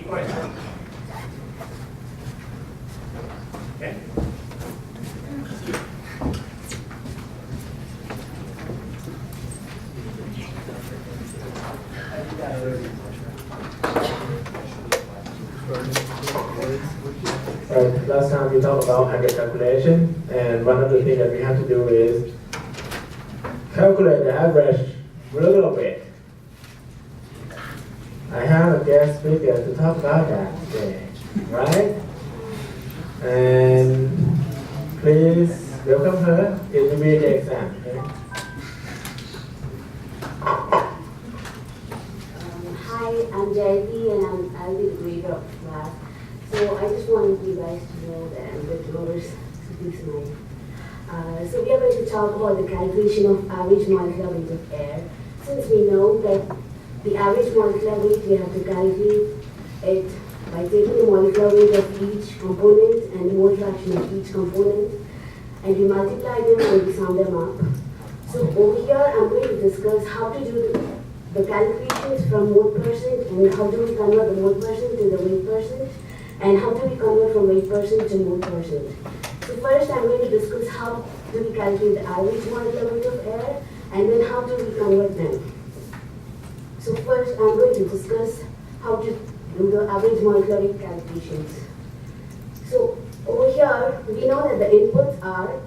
All right. Okay. Last time we talked about aggregate calculation, and one of the things that we have to do is calculate the average molecular weight. I have a guest speaker to talk about that today, right? And please welcome her. It will be the exam. Okay? Hi, I'm Jayati and I'll be the grader of the class. So I just wanted you guys to know that I'm with numbers, so please smile. So we are going to talk about the calculation of average molecular weight of air. Since we know that the average molecular weight, we have to calculate it by taking the molecular weight of each component and the mole fraction of each component, and we multiply them and we sum them up. So over here, I'm going to discuss how to do the calculations from mole percent and how do we convert the mole percent to the weight percent, and how do we convert from weight percent to mole percent. So first, I'm going to discuss how do we calculate the average molecular weight of air, and then how do we convert them. So first, I'm going to discuss how to do the average molecular weight calculations. So over here, we know that the inputs are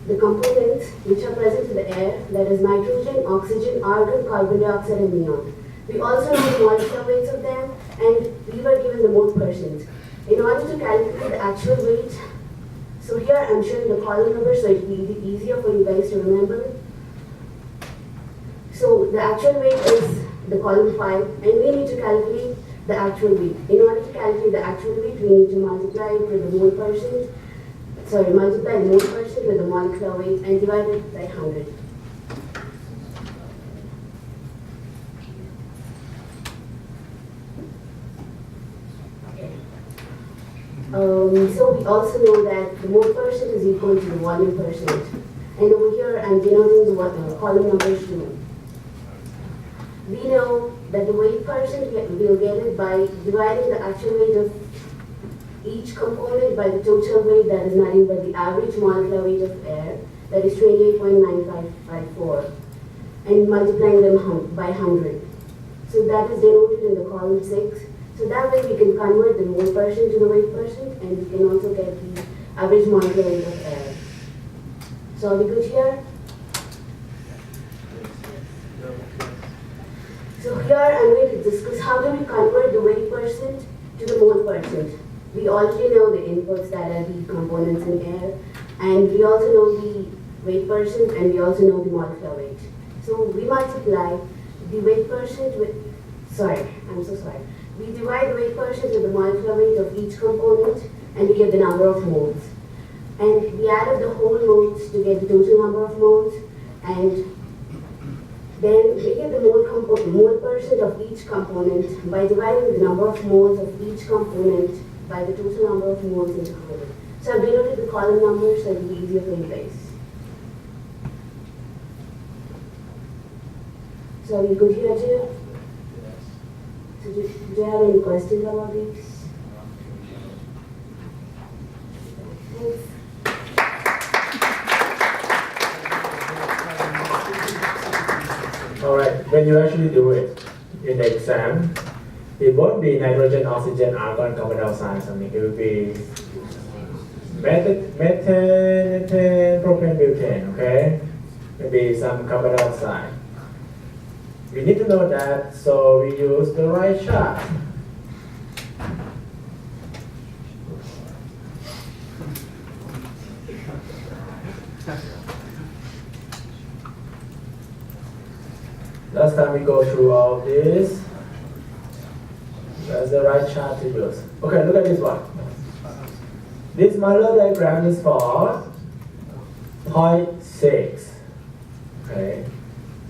the components which are present in the air, that is nitrogen, oxygen, argon, carbon dioxide, and neon. We also know the molecular weights of them, and we were given the mole percent. In order to calculate the actual weight, so here I'm showing the column number so it will be easier for you guys to remember. So the actual weight is the column 5, and we need to calculate the actual weight. In order to calculate the actual weight, we need to multiply it with the mole percent. Multiply the mole percent with the molecular weight and divide it by 100. So we also know that the mole percent is equal to the volume percent. And over here, I'm denoting the column numbers too. We know that the weight percent, we'll get it by dividing the actual weight of each component by the total weight, that is nothing but the average molecular weight of air, that is 28.9554, and multiplying them by 100. So that is denoted in the column 6. So that way we can convert the mole percent to the weight percent, and we can also get the average molecular weight of air. So are we good here? So here I'm going to discuss how do we convert the weight percent to the mole percent. We already know the inputs, that are the components in air, and we also know the weight percent, and we also know the molecular weight. So we multiply the weight percent with, we divide the weight percent with the molecular weight of each component, and we get the number of moles. And we add up the whole moles to get the total number of moles, and then we get the mole percent of each component by dividing the number of moles of each component by the total number of moles in the 100. So I've denoted the column numbers so it will be easier for you guys. So are you good here too? Yes. So do you have any questions about this? Thanks. All right, when you actually do it in the exam, it won't be nitrogen, oxygen, argon, carbon dioxide, something. It will be methane, propane, butane, okay? Maybe some carbon dioxide. We need to know that, so we use the right chart. Last time we go through all this. That's the right chart to use. Okay, look at this one. This Muller diagram is for 0.6. Okay.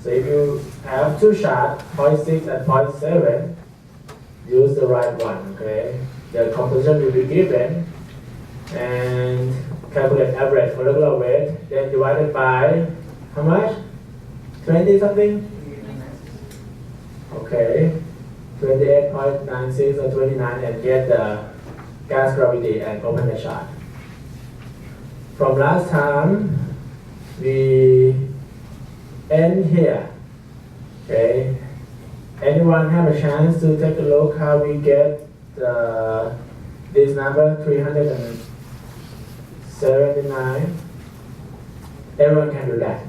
So if you have two charts, 0.6 and 0.7, use the right one. Okay. The composition will be given, and calculate average molecular weight, then divided by how much? 20 something? Okay. 28.96 or 29 and get the gas gravity and open the shot. From last time, we end here. Okay. Anyone have a chance to take a look how we get this number 379? Everyone can do that.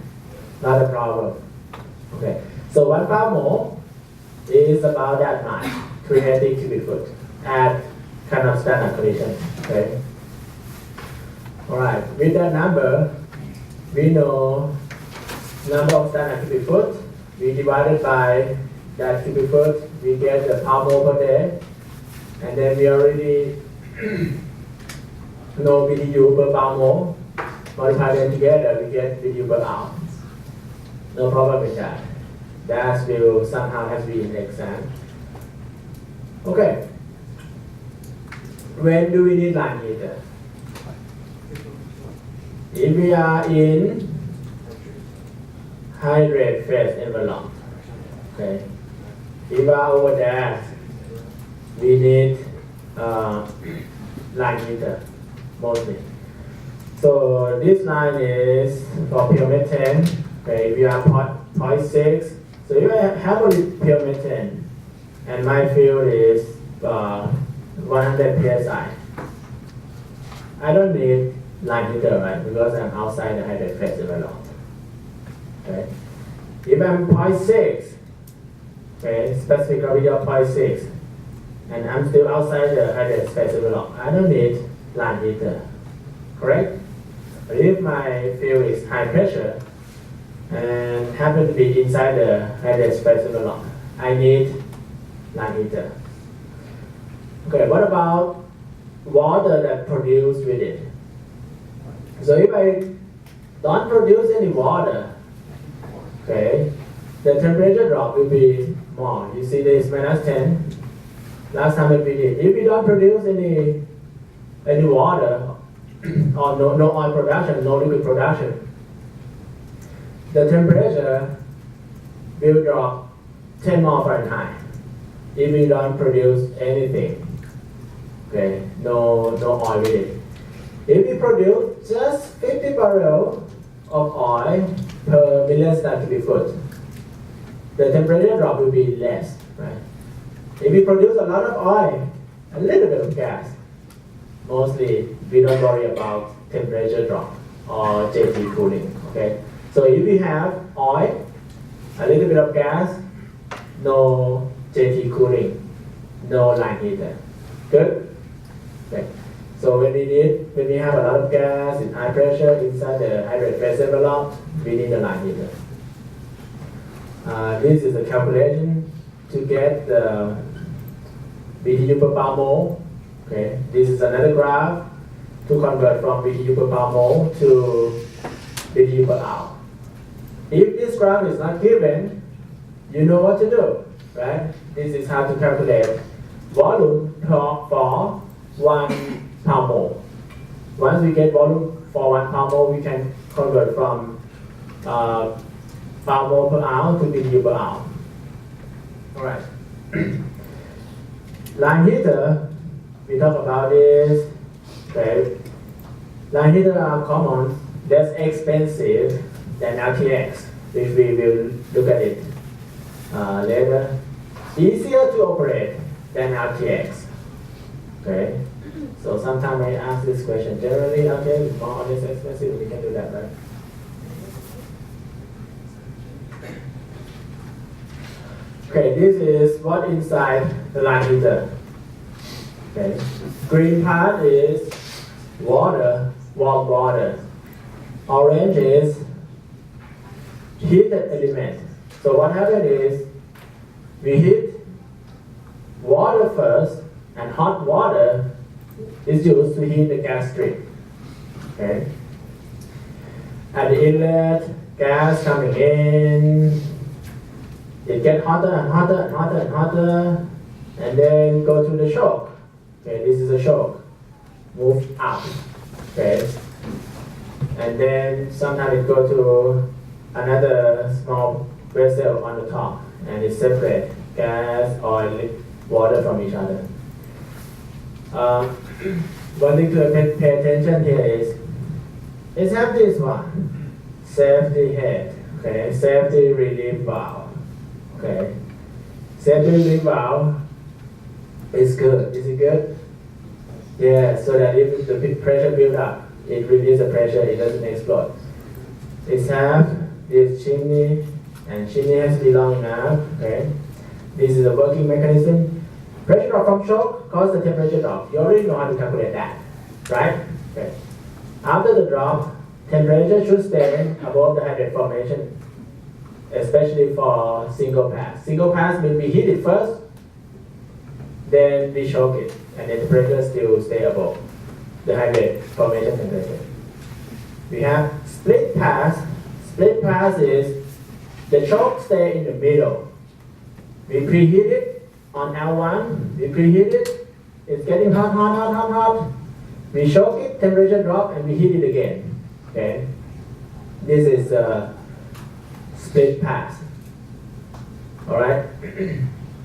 Not a problem. Okay. So 1 pound mole is about that much, 380 cubic foot at kind of standard condition. Okay. All right. With that number, we know number of standard cubic foot. We divided by that cubic foot, we get the pound mole per day, and then we already know BTU per pound mole. Multiply them together, we get BTU per hour. No problem with that. That will somehow have to be in the exam. Okay. When do we need line heater? If we are in hydrate phase envelope, okay. If we are over there, we need line heater mostly. So this line is for pure methane. Okay, we are 0.6. So if I have only pure methane, and my field is 100 psi, I don't need line heater, right? Because I'm outside the hydrate phase envelope. Okay. If I'm 0.6, okay, specific gravity of 0.6, and I'm still outside the hydrate phase envelope, I don't need line heater. Correct? But if my field is high pressure and happen to be inside the hydrate phase envelope, I need line heater. Okay, what about water that produced with it? So if I don't produce any water, okay, the temperature drop will be more. You see this -10. Last time we did. If we don't produce any water or no oil production, no liquid production, the temperature will drop 10 more Fahrenheit. If we don't produce anything, okay, no oil with it. If we produce just 50 barrels of oil per million standard cubic foot, the temperature drop will be less, right? If we produce a lot of oil, a little bit of gas, mostly we don't worry about temperature drop or JT cooling, okay? So if we have oil, a little bit of gas, no JT cooling, no line heater. Good? Okay. So when we have a lot of gas in high pressure inside the hydrate phase envelope, we need a line heater. This is a calculation to get the BTU per pound mole. Okay, this is another graph to convert from BTU per pound mole to BTU per hour. If this graph is not given, you know what to do, right? This is how to calculate volume for 1 pound mole. Once we get volume for 1 pound mole, we can convert from pound mole per hour to BTU per hour. All right. Line heater, we talk about this. Okay. Line heater are common, less expensive than RTX, which we will look at it later. Easier to operate than RTX. Okay. So sometimes I ask this question. Generally, RTX is more or less expensive. We can do that, right? Okay, this is what inside the line heater. Okay, green part is water, warm water. Orange is heated element. So what happened is we heat water first, and hot water is used to heat the gas stream. Okay. At the inlet, gas coming in. It gets hotter and hotter and hotter and hotter, and then go to the choke. Okay, this is a choke. Move up. Okay, and then sometimes it go to another small vessel on the top, and it separate gas, oil, water from each other. One thing to pay attention here is, let's have this one, safety head, okay, safety relief valve, okay. Safety relief valve is good. Is it good? Yeah, so that if the pressure builds up, it releases the pressure, it doesn't explode. It's have this chimney, and chimney has to be long enough, okay. This is a working mechanism. Pressure drop from choke causes the temperature drop. You already know how to calculate that, right? Okay. After the drop, temperature should stay above the hydrate formation, especially for single pass. Single pass means we heat it first, then we choke it, and the temperature still stay above the hydrate formation temperature. We have split pass. Split pass is the choke stay in the middle. We preheat it on L1, we preheat it, it's getting hot. We choke it, temperature drop, and we heat it again. Okay? This is split pass. Alright?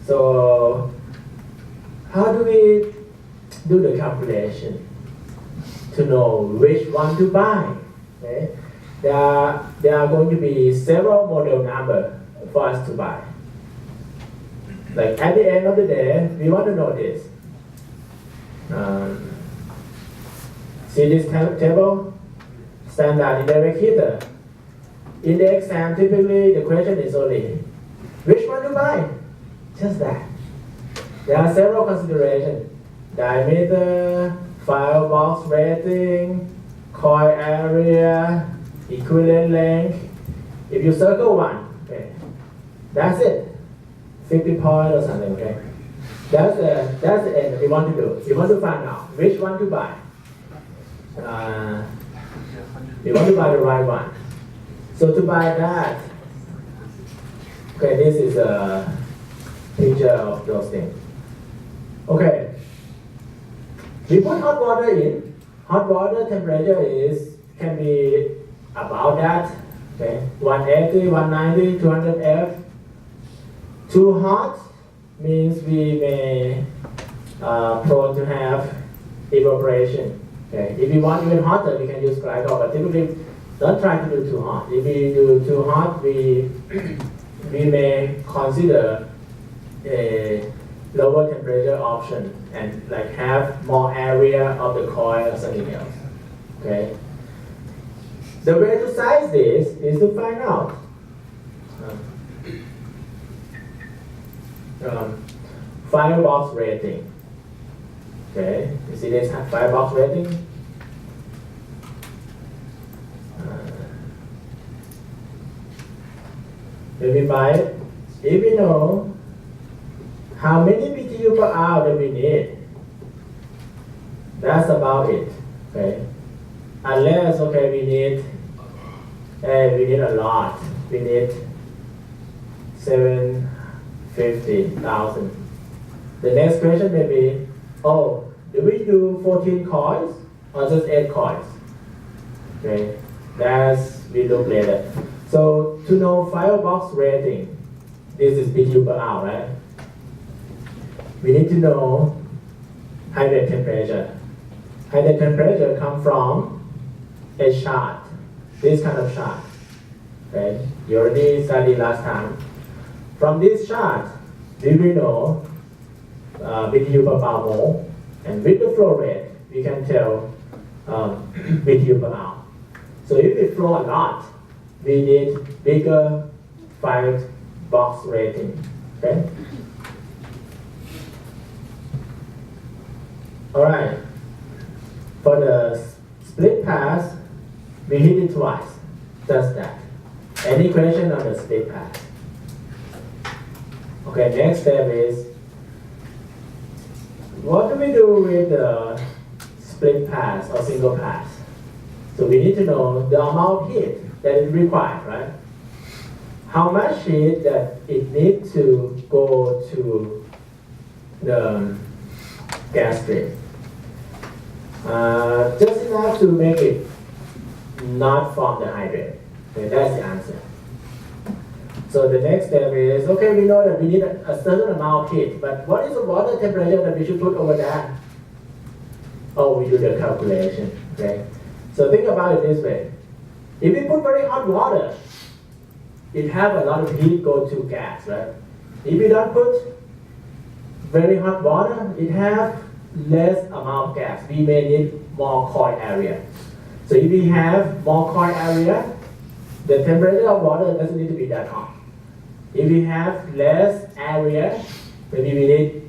So, how do we do the calculation to know which one to buy? Okay? There are going to be several model numbers for us to buy. Like at the end of the day, we want to know this. See this table? Standard indirect heater. In the exam, typically the question is only, which one to buy? Just that. There are several considerations. Diameter, firebox rating, coil area, equivalent length. If you circle one, okay, that's it. 50 point or something, okay? That's the end we want to do. We want to find out which one to buy. We want to buy the right one. So to buy that, okay, this is a picture of those things. Okay, we put hot water in. Hot water temperature can be about that. Okay, 180, 190, 200 F. Too hot means we may prone to have evaporation. Okay, if you want even hotter, we can use glycol, but typically don't try to do too hot. If we do too hot, we may consider a lower temperature option and like have more area of the coil or something else. Okay. The way to size this is to find out firebox rating. Okay, you see this firebox rating? When we buy it, if we know how many BTU per hour that we need, that's about it. Okay, unless we need a lot. We need 750,000. The next question may be, do we do 14 coils or just 8 coils? Okay, we look later. So to know firebox rating, this is BTU per hour, right? We need to know hydrate temperature. Hydrate temperature comes from a chart, this kind of chart. Okay, you already studied last time. From this chart, we will know BTU per bar mole, and with the flow rate, we can tell BTU per hour. So if we flow a lot, we need bigger firebox rating. Okay. All right. For the split pass, we hit it twice. Just that. Any question on the split pass? Okay, next step is, what do we do with the split pass or single pass? So we need to know the amount of heat that is required, right? How much heat that it needs to go to the gas stream. Just enough to make it not form the hydrate. Okay, that's the answer. So the next step is, okay, we know that we need a certain amount of heat, but what is the water temperature that we should put over there? Oh, we do the calculation, okay? So think about it this way. If we put very hot water, it have a lot of heat go to gas, right? If we don't put very hot water, it have less amount of gas. We may need more coil area. So if we have more coil area, the temperature of water doesn't need to be that hot. If we have less area, maybe we need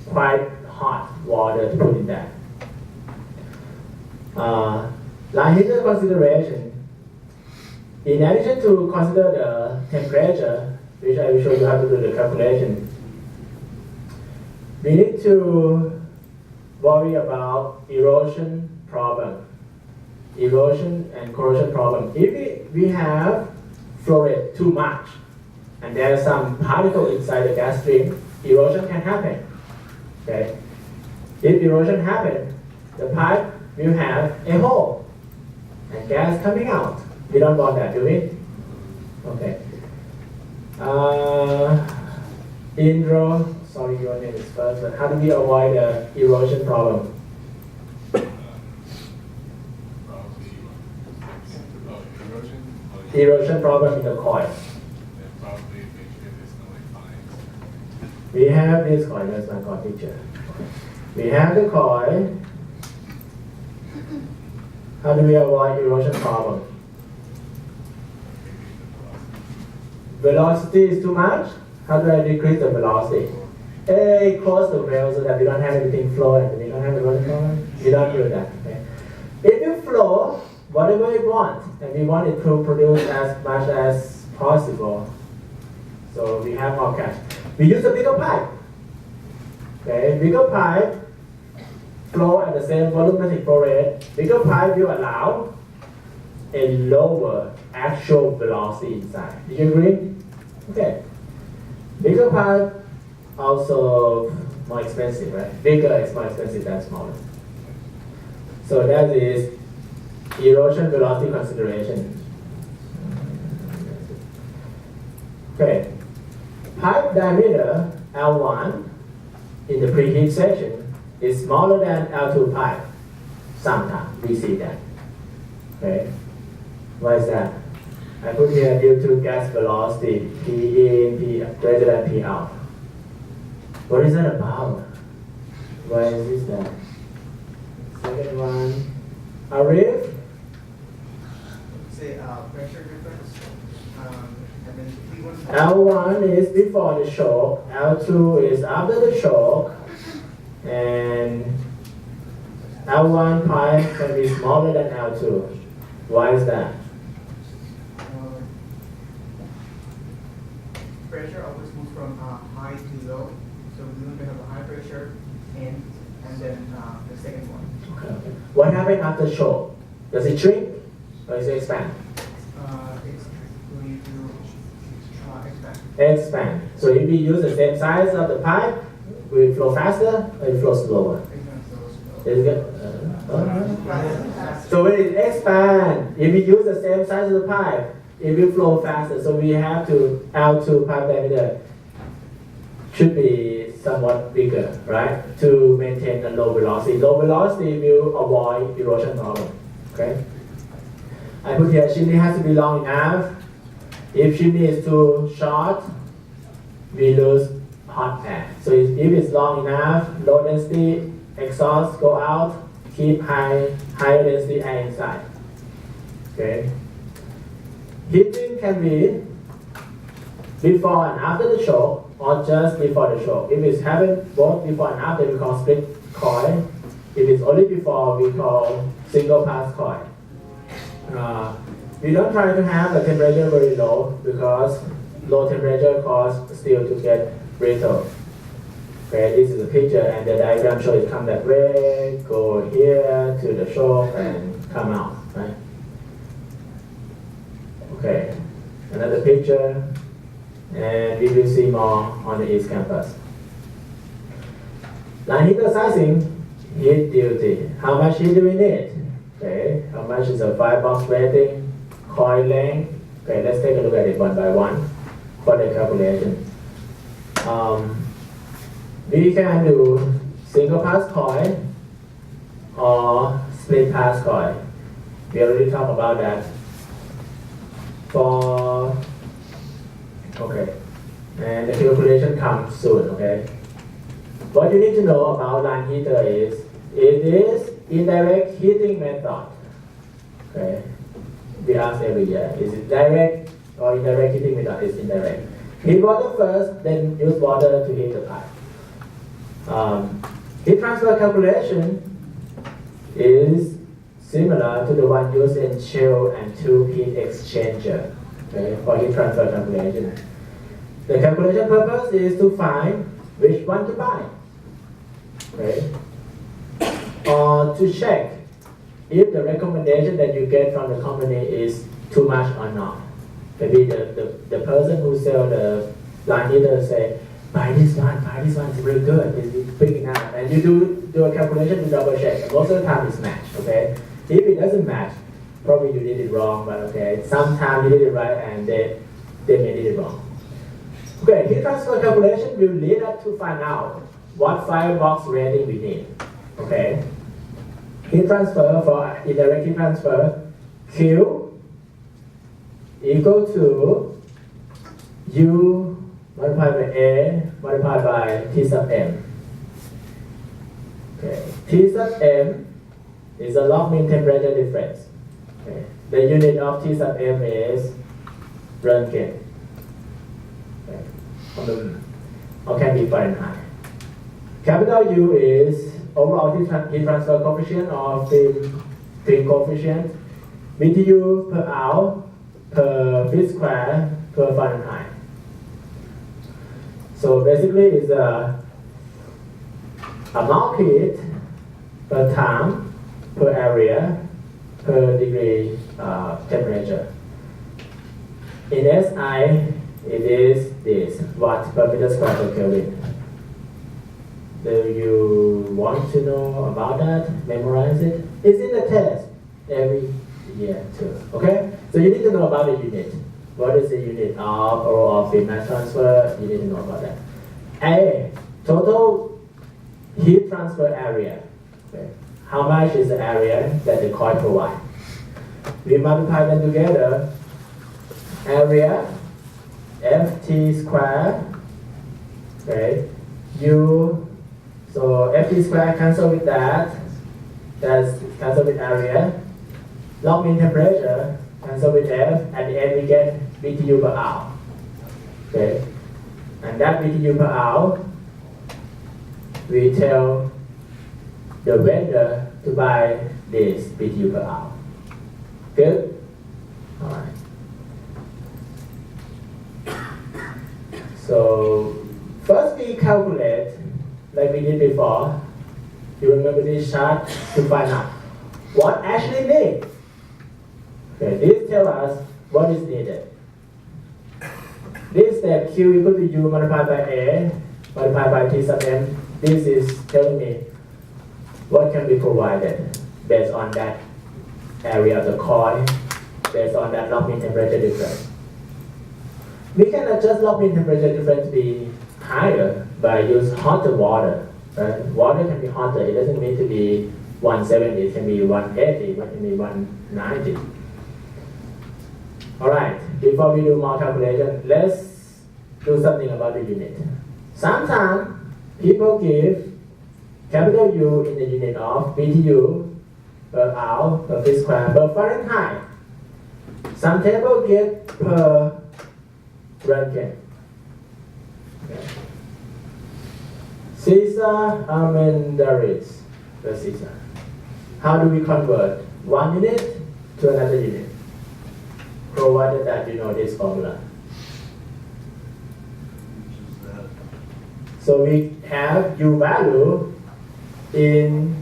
quite hot water to put in there. Line heater consideration. In addition to consider the temperature, which I will show you how to do the calculation, we need to worry about erosion problem. Erosion and corrosion problem. If we have flow rate too much, and there are some particle inside the gas stream, erosion can happen. Okay? If erosion happens, the pipe will have a hole and gas coming out. We don't want that, do we? Okay. Indro, sorry, your name is first, but how do we avoid the erosion problem? Erosion problem in the coil. We have this coil, that's my coil picture. We have the coil. How do we avoid erosion problem? Velocity is too much. How do I decrease the velocity? Hey, close the valve so that we don't have anything flowing and we don't have erosion problem. We don't do that. Okay? If you flow whatever we want, and we want it to produce as much as possible, so we have more cash. We use a bigger pipe. Okay, bigger pipe flow at the same volumetric flow rate. Bigger pipe will allow a lower actual velocity inside. Do you agree? Okay. Bigger pipe also more expensive, right? Bigger is more expensive than smaller. So that is erosion velocity consideration. Okay. Pipe diameter L1 in the preheat section is smaller than L2 pipe. Sometimes we see that. Okay. Why is that? I put here due to gas velocity P in, P greater than P out. What is that about? Why is this that? Second one, Arif? Say pressure difference. And then P1. L1 is before the shock, L2 is after the shock, and L1 pipe can be smaller than L2. Why is that? Pressure always moves from high to low. So we're going to have a high pressure and then the second one. Okay. What happens after shock? Does it shrink or does it expand? It's going to expand. Expand. So if we use the same size of the pipe, will it flow faster or it flow slower? Is it, so when it expands, if we use the same size of the pipe, it will flow faster. So we have to L2 pipe diameter should be somewhat bigger, right? To maintain a low velocity. Low velocity will avoid erosion problem. Okay. I put here chimney has to be long enough. If chimney is too short, we lose hot air. So if it's long enough, low density exhaust go out, keep higher density air inside. Okay. Heating can be before and after the shock or just before the shock. If it's happened both before and after, we call split coil. If it's only before, we call single pass coil. We don't try to have the temperature very low because low temperature cause steel to get brittle. Okay, this is a picture and the diagram shows it come that way, go here to the shock and come out, right? Okay, another picture, and we will see more on the East Campus. Line heater sizing, heat duty. How much heat do we need? Okay, how much is a firebox rating, coil length? Okay, let's take a look at it one by one. for the calculation. We can do single pass coin or split pass coin. We already talked about that. Okay, and the calculation comes soon, okay? What you need to know about line heater is, it is indirect heating method, okay? We ask every year, is it direct or indirect heating method? It's indirect. Heat water first, then use water to heat the pipe. Heat transfer calculation is similar to the one used in chill and tube heat exchanger, okay, for heat transfer calculation. The calculation purpose is to find which one to buy, okay, or to check if the recommendation that you get from the company is too much or not. Maybe the person who sell the line heater say, buy this one, it's really good, it's big enough. And you do a calculation to double check. Most of the time it's matched, okay? If it doesn't match, probably you did it wrong, but okay, sometimes you did it right and they may did it wrong. Okay, heat transfer calculation will lead us to find out what firebox rating we need, okay? Heat transfer for indirect heat transfer, Q equal to U multiplied by A multiplied by T sub M. Okay. T sub M is a log mean temperature difference. Okay. The unit of T sub M is Röntgen. Okay. Or can be Fahrenheit. Capital U is overall heat transfer coefficient or film coefficient, BTU per hour per feet square per Fahrenheit. So basically it's a amount heat per time per area per degree temperature. In SI it is this, watt per meter square per Kelvin. Do you want to know about that? Memorize it? It's in the test every year too. Okay? So you need to know about the unit. What is the unit of or of mass transfer? You need to know about that. A, total heat transfer area. Okay. How much is the area that the coil provides? We multiply them together. Area, Ft square, okay, U, so Ft square cancel with that, that's cancel with area. Log mean temperature, cancel with F, at the end we get BTU per hour. Okay? And that BTU per hour, we tell the vendor to buy this BTU per hour. Good? Alright. So, first we calculate, like we did before. You remember this chart to find out what actually needed. Okay, this tells us what is needed. This step Q equal to U multiplied by A multiplied by T sub M. This is telling me what can be provided based on that area of the coil, based on that log mean temperature difference. We can adjust log mean temperature difference to be higher by use hotter water. Right? Water can be hotter. It doesn't need to be 170. It can be 180. It can be 190. All right. Before we do more calculation, let's do something about the unit. Sometimes people give capital U in the unit of BTU per hour per feet square per Fahrenheit. Some table get per Röntgen. Okay. Caesar Armendariz, the Caesar. How do we convert one unit to another unit? Provided that you know this formula. So we have U value in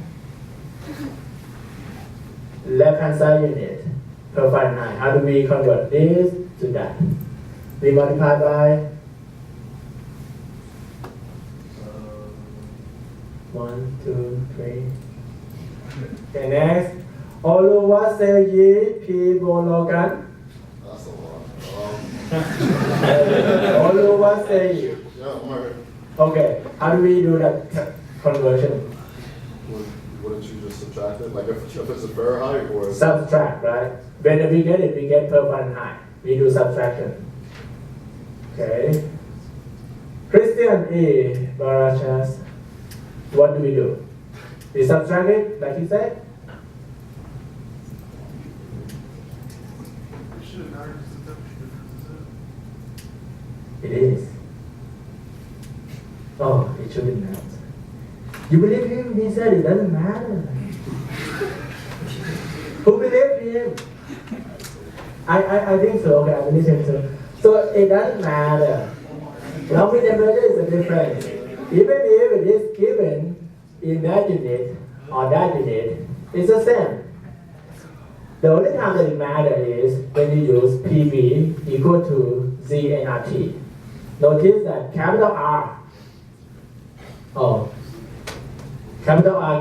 left hand side unit per Fahrenheit. How do we convert this to that? We multiply by 1, 2, 3. Okay, next. Oluwaseyi P. Bologan. That's a lot. All you was saying. Yeah, I'm right. Okay, how do we do that conversion? Wouldn't you just subtract it? Like if it's a Fahrenheit or Subtract, right? When we get it, we get per Fahrenheit. We do subtraction. Okay. Christian E. Barachas, what do we do? We subtract it, like he said? It is. Oh, it shouldn't matter. You believe him? He said it doesn't matter. Who believed him? I think so. Okay, I believe him too. So it doesn't matter. Long temperature is a difference. Even if it is given in that unit or that unit, it's the same. The only time that it matters is when you use PV equal to ZNRT. Notice that capital R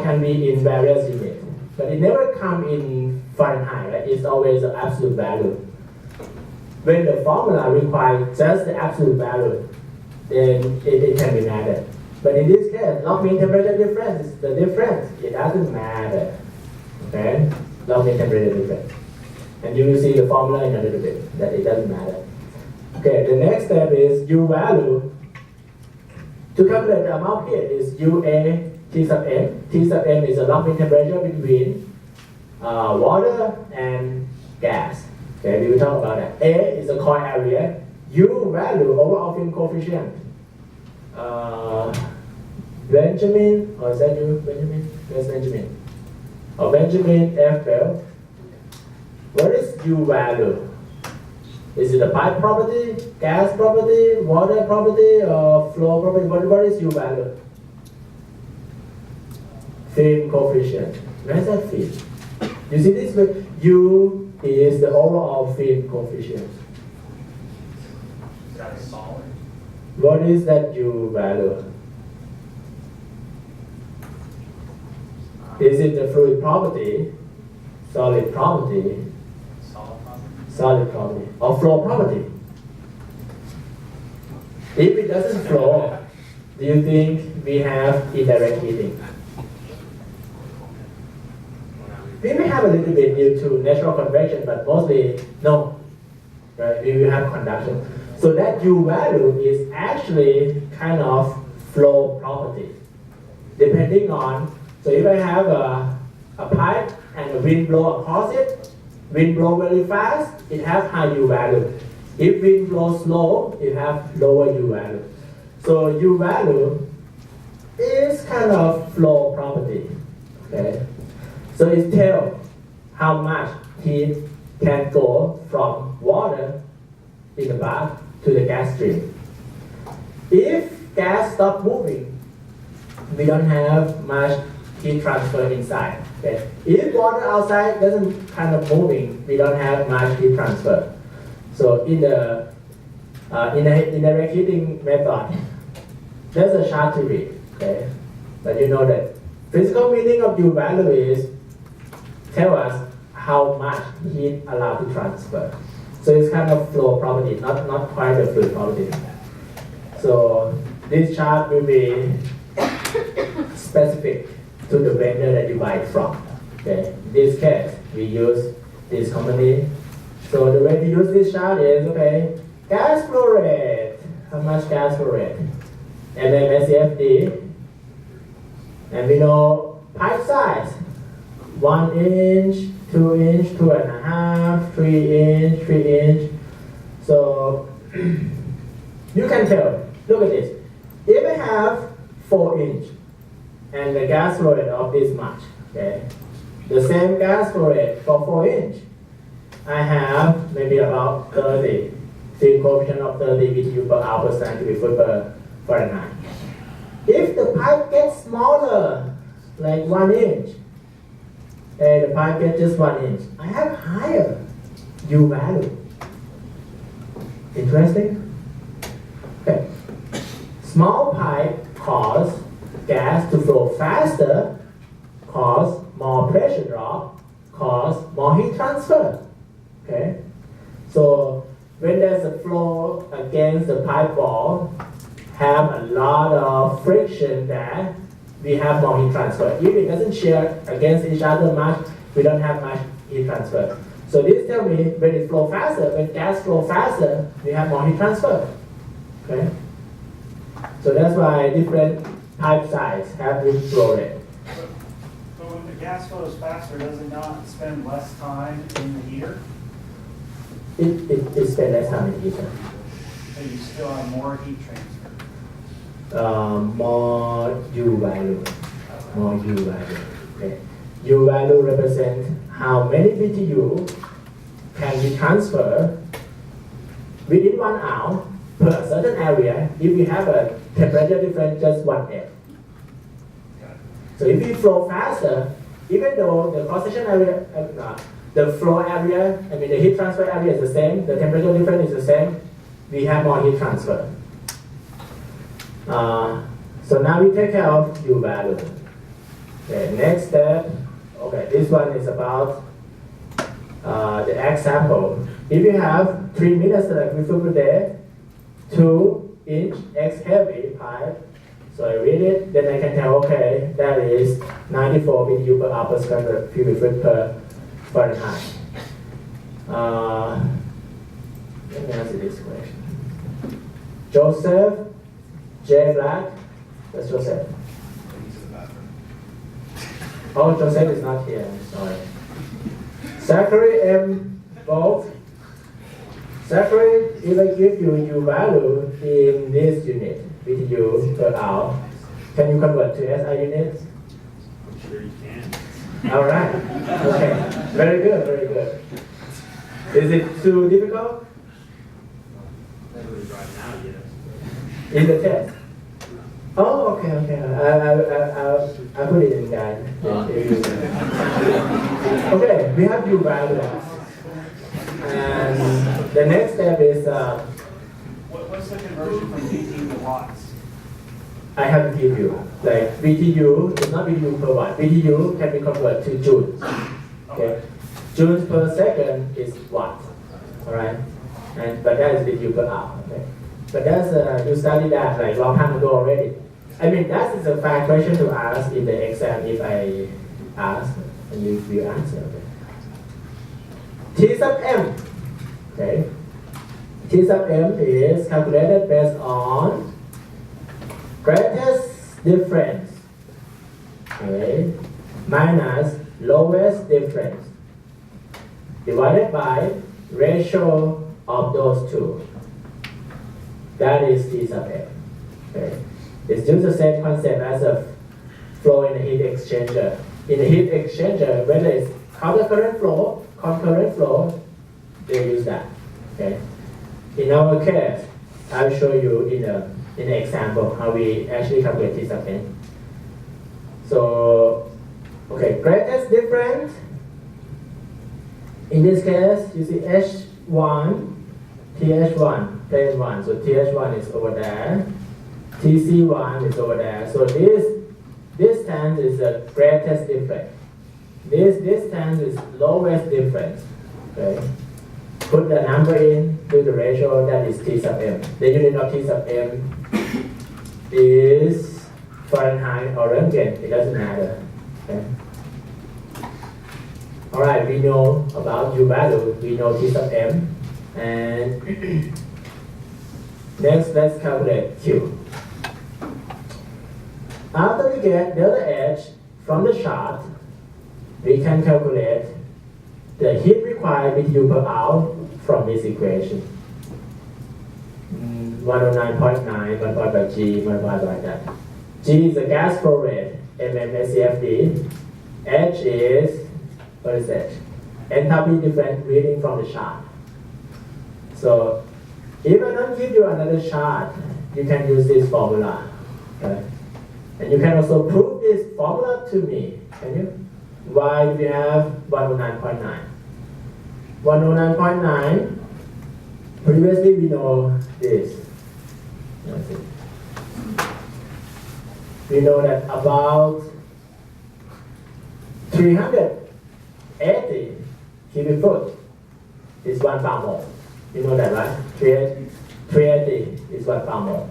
can be in various units, but it never comes in Fahrenheit, right? It's always an absolute value. When the formula requires just the absolute value, then it can be matter. But in this case, log mean temperature difference is the difference. It doesn't matter. Okay? Log mean temperature difference. And you will see the formula in a little bit, that it doesn't matter. Okay, the next step is U value. To calculate the amount here is UA T sub m. T sub m is a log mean temperature between water and gas. Okay, we will talk about that. A is the coil area. U value overall film coefficient. Benjamin, or is that you, Benjamin? Where's Benjamin? Or Benjamin F. Bell. What is U value? Is it a pipe property, gas property, water property, or flow property? What is U value? Film coefficient. Where's that film? You see this way? U is the overall film coefficient. Is that a solid? What is that U value? Is it the fluid property, solid property, solid property, or flow property? If it doesn't flow, do you think we have indirect heating? We may have a little bit due to natural convection, but mostly no. Right? We will have conduction. So that U value is actually kind of flow property. Depending on, so if I have a pipe and the wind blow across it, wind blow very fast, it has high U value. If wind blows slow, it has lower U value. So U value is kind of flow property. Okay? So it tells how much heat can go from water in the bath to the gas stream. If gas stops moving, we don't have much heat transfer inside. Okay? If water outside doesn't kind of moving, we don't have much heat transfer. So in the indirect heating method, there's a chart to read. Okay? But you know that physical meaning of U value is tell us how much heat allowed to transfer. So it's kind of flow property, not quite a fluid property. So this chart will be specific to the vendor that you buy it from. Okay. In this case, we use this company. So the way to use this chart is, okay, gas flow rate, how much gas flow rate? And then SCFD. And we know pipe size, 1 inch, 2 inch, 2.5, 3 inch, 3 inch. So you can tell, look at this. If I have 4 inch and the gas flow rate of this much, okay, the same gas flow rate for 4 inch, I have maybe about 30, film coefficient of 30 BTU per hour per centimeter per Fahrenheit. If the pipe gets smaller, like 1 inch, and the pipe gets just 1 inch, I have higher U value. Interesting? Okay. Small pipe cause gas to flow faster, cause more pressure drop, cause more heat transfer. Okay? So when there's a flow against the pipe wall, have a lot of friction there, we have more heat transfer. If it doesn't shear against each other much, we don't have much heat transfer. So this tells me when it flow faster, when gas flow faster, we have more heat transfer. Okay? So that's why different pipe size have different flow rate. But when the gas flows faster, does it not spend less time in the heater? It spends less time in heater. So you still have more heat transfer? More U value. More U value. Okay. U value represents how many BTU can be transferred within 1 hour per a certain area if we have a temperature difference just 1 F. So if we flow faster, even though the cross-section area, the flow area, the heat transfer area is the same, the temperature difference is the same, we have more heat transfer. So now we take care of U value. Okay, next step, okay, this one is about the example. If you have 3 minutes like we filled today, 2-inch X heavy pipe, so I read it, then I can tell, okay, that is 94 BTU per hour per square cubic foot per Fahrenheit. Let me answer this question. Joseph J. Black, that's Joseph. Oh, Joseph is not here, I'm sorry. Zachary M. Bolt. Zachary, if I give you U value in this unit, BTU per hour, can you convert to SI units? I'm sure you can. All right. Okay. Very good. Very good. Is it too difficult? Right now, yes. In the test? Oh, okay, okay. I'll put it in that. Okay, we have U value. And the next step is What's the conversion from BTU to watts? I have to give you like BTU is not BTU per watt. BTU can be converted to joules. Okay, joules per second is watt. All right, but that is BTU per hour. Okay, but that's you studied that like long time ago already. I mean that is a fair question to ask in the exam if I ask and you answer. Okay. T sub m. Okay. T sub m is calculated based on greatest difference, okay, minus lowest difference divided by ratio of those two. That is T sub m. Okay. It's just the same concept as a flow in a heat exchanger. In a heat exchanger, whether it's counter-current flow, concurrent flow, they use that. Okay. In our case, I'll show you in an example how we actually calculate T sub n. So, okay, greatest difference. In this case, you see H1, TH1, plane 1. So TH1 is over there. TC1 is over there. So this distance is the greatest difference. This distance is lowest difference. Okay. Put the number in, do the ratio, that is T sub m. The unit of T sub m is Fahrenheit or Röntgen, it doesn't matter. Okay. Alright, we know about U value, we know T sub m. And next, let's calculate Q. After we get delta H from the chart, we can calculate the heat required BTU per hour from this equation. 109.9 multiplied by G multiplied by that. G is the gas flow rate, SCFD. H is, what is that? Enthalpy difference reading from the chart. So, if I don't give you another chart, you can use this formula. Okay? And you can also prove this formula to me. Can you? Why do we have 109.9? 109.9, previously we know this. That's it. We know that about 380 cubic foot is 1 bar mole. You know that, right? 380 is what pound mole.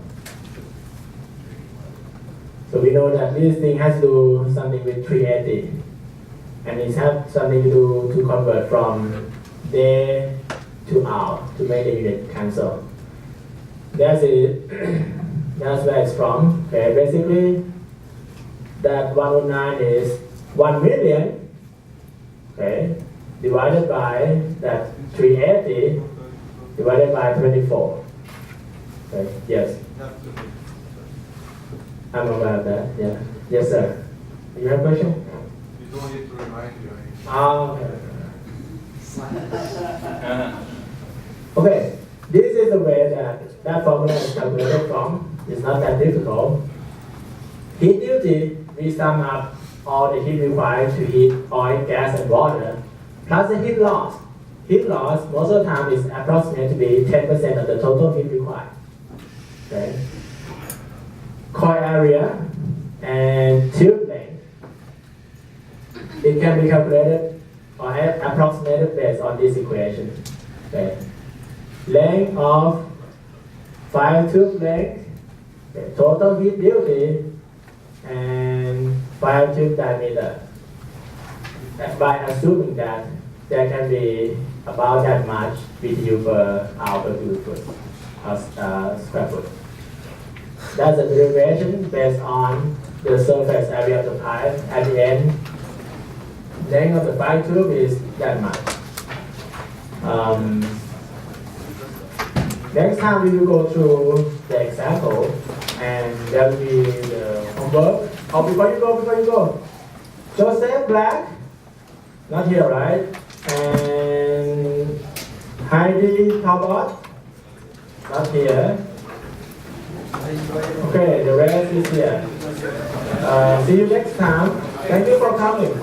So we know that this thing has to do something with 380. And it has something to do to convert from day to hour to make the unit cancel. That's it. That's where it's from. Okay, basically that 109 is 1 million, okay, divided by that 380 divided by 24. Okay, yes. I'm aware of that, yeah. Yes, sir. You have a question? You don't need to remind you. Okay. Okay, this is the way that formula is calculated from. It's not that difficult. Heat duty, we sum up all the heat required to heat oil, gas, and water, plus the heat loss. Heat loss, most of the time, is approximately to be 10% of the total heat required. Okay. Coil area and tube length. It can be calculated or approximated based on this equation. Okay. Length of 5 tube length, okay. Total heat duty, and 5 tube diameter. By assuming that there can be about that much BTU per hour per cubic foot, square foot. That's a derivation based on the surface area of the pipe. At the end, length of the pipe tube is that much. Next time we will go through the example, and there will be the homework. Oh, before you go, Joseph Black, not here, right? And Heidi Talbot, not here. Okay, the rest is here. See you next time. Thank you for coming.